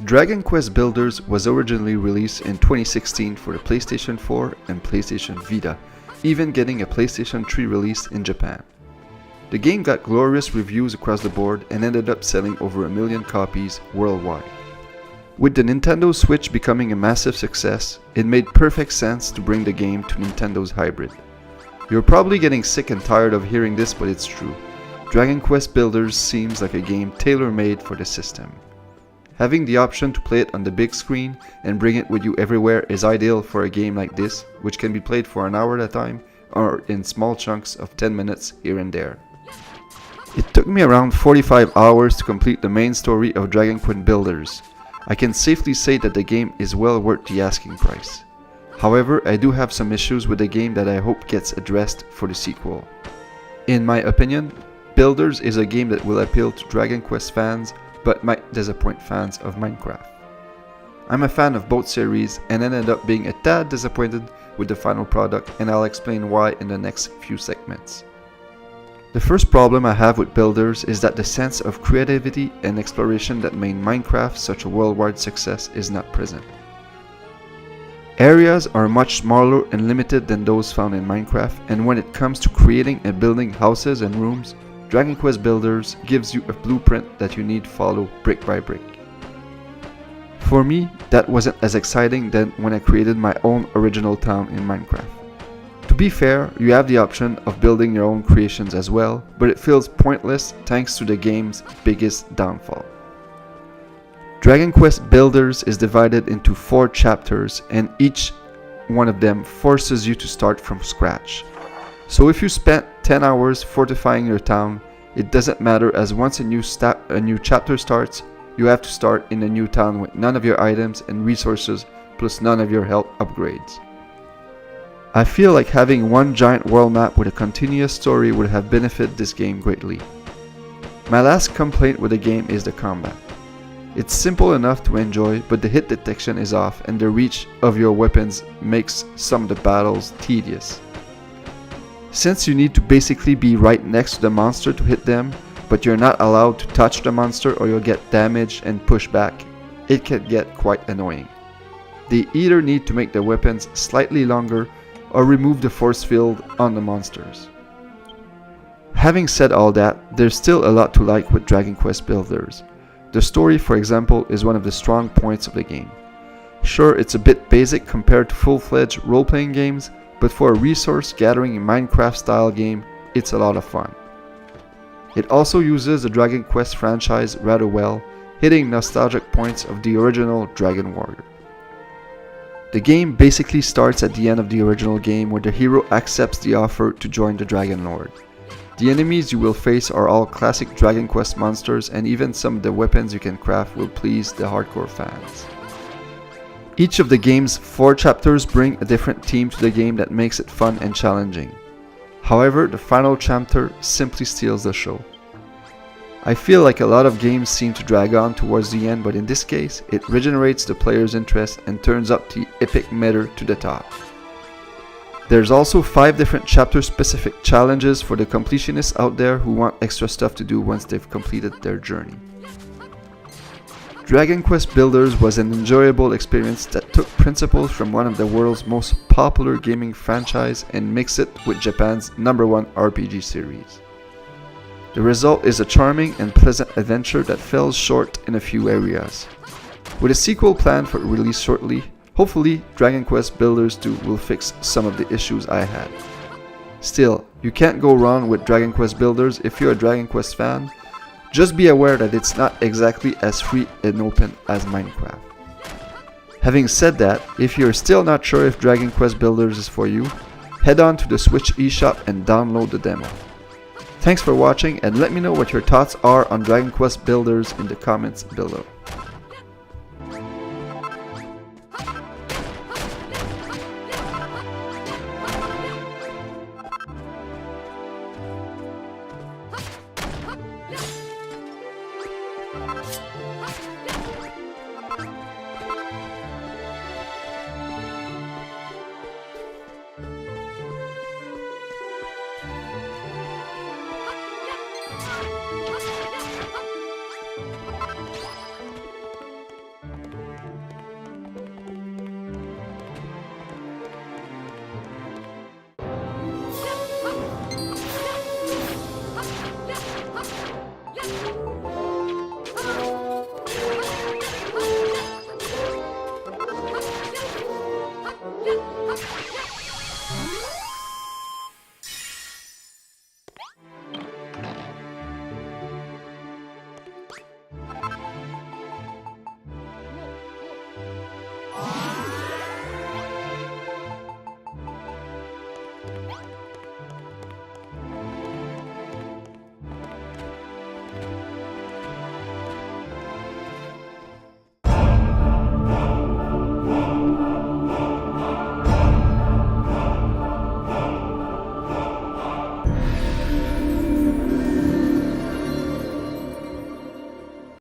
Dragon Quest Builders was originally released in 2016 for the PlayStation 4 and PlayStation Vita, even getting a PlayStation 3 release in Japan. The game got glorious reviews across the board and ended up selling over 1 million copies worldwide. With the Nintendo Switch becoming a massive success, it made perfect sense to bring the game to Nintendo's hybrid. You're probably getting sick and tired of hearing this, but it's true. Dragon Quest Builders seems like a game tailor-made for the system. Having the option to play it on the big screen and bring it with you everywhere is ideal for a game like this, which can be played for an hour at a time or in small chunks of 10 minutes here and there. It took me around 45 hours to complete the main story of Dragon Quest Builders. I can safely say that the game is well worth the asking price. However, I do have some issues with the game that I hope gets addressed for the sequel. In my opinion, Builders is a game that will appeal to Dragon Quest fans but might disappoint fans of Minecraft. I'm a fan of both series and ended up being a tad disappointed with the final product, and I'll explain why in the next few segments. The first problem I have with Builders is that the sense of creativity and exploration that made Minecraft such a worldwide success is not present. Areas are much smaller and limited than those found in Minecraft, and when it comes to creating and building houses and rooms, Dragon Quest Builders gives you a blueprint that you need to follow brick by brick. For me, that wasn't as exciting than when I created my own original town in Minecraft. To be fair, you have the option of building your own creations as well, but it feels pointless thanks to the game's biggest downfall. Dragon Quest Builders is divided into 4 chapters, and each one of them forces you to start from scratch. So if you spent 10 hours fortifying your town, it doesn't matter, as once a new chapter starts, you have to start in a new town with none of your items and resources plus none of your health upgrades. I feel like having one giant world map with a continuous story would have benefited this game greatly. My last complaint with the game is the combat. It's simple enough to enjoy, but the hit detection is off and the reach of your weapons makes some of the battles tedious. Since you need to basically be right next to the monster to hit them, but you're not allowed to touch the monster or you'll get damaged and pushed back, it can get quite annoying. They either need to make the weapons slightly longer or remove the force field on the monsters. Having said all that, there's still a lot to like with Dragon Quest Builders. The story, for example, is one of the strong points of the game. Sure, it's a bit basic compared to full-fledged role-playing games, but for a resource gathering Minecraft style game, it's a lot of fun. It also uses the Dragon Quest franchise rather well, hitting nostalgic points of the original Dragon Warrior. The game basically starts at the end of the original game where the hero accepts the offer to join the Dragon Lord. The enemies you will face are all classic Dragon Quest monsters, and even some of the weapons you can craft will please the hardcore fans. Each of the game's 4 chapters bring a different theme to the game that makes it fun and challenging. However, the final chapter simply steals the show. I feel like a lot of games seem to drag on towards the end, but in this case, it regenerates the player's interest and turns up the epic meter to the top. There's also 5 different chapter-specific challenges for the completionists out there who want extra stuff to do once they've completed their journey. Dragon Quest Builders was an enjoyable experience that took principles from one of the world's most popular gaming franchise and mixed it with Japan's #1 RPG series. The result is a charming and pleasant adventure that falls short in a few areas. With a sequel planned for release shortly, hopefully Dragon Quest Builders 2 will fix some of the issues I had. Still, you can't go wrong with Dragon Quest Builders if you're a Dragon Quest fan. Just be aware that it's not exactly as free and open as Minecraft. Having said that, if you're still not sure if Dragon Quest Builders is for you, head on to the Switch eShop and download the demo. Thanks for watching, and let me know what your thoughts are on Dragon Quest Builders in the comments below.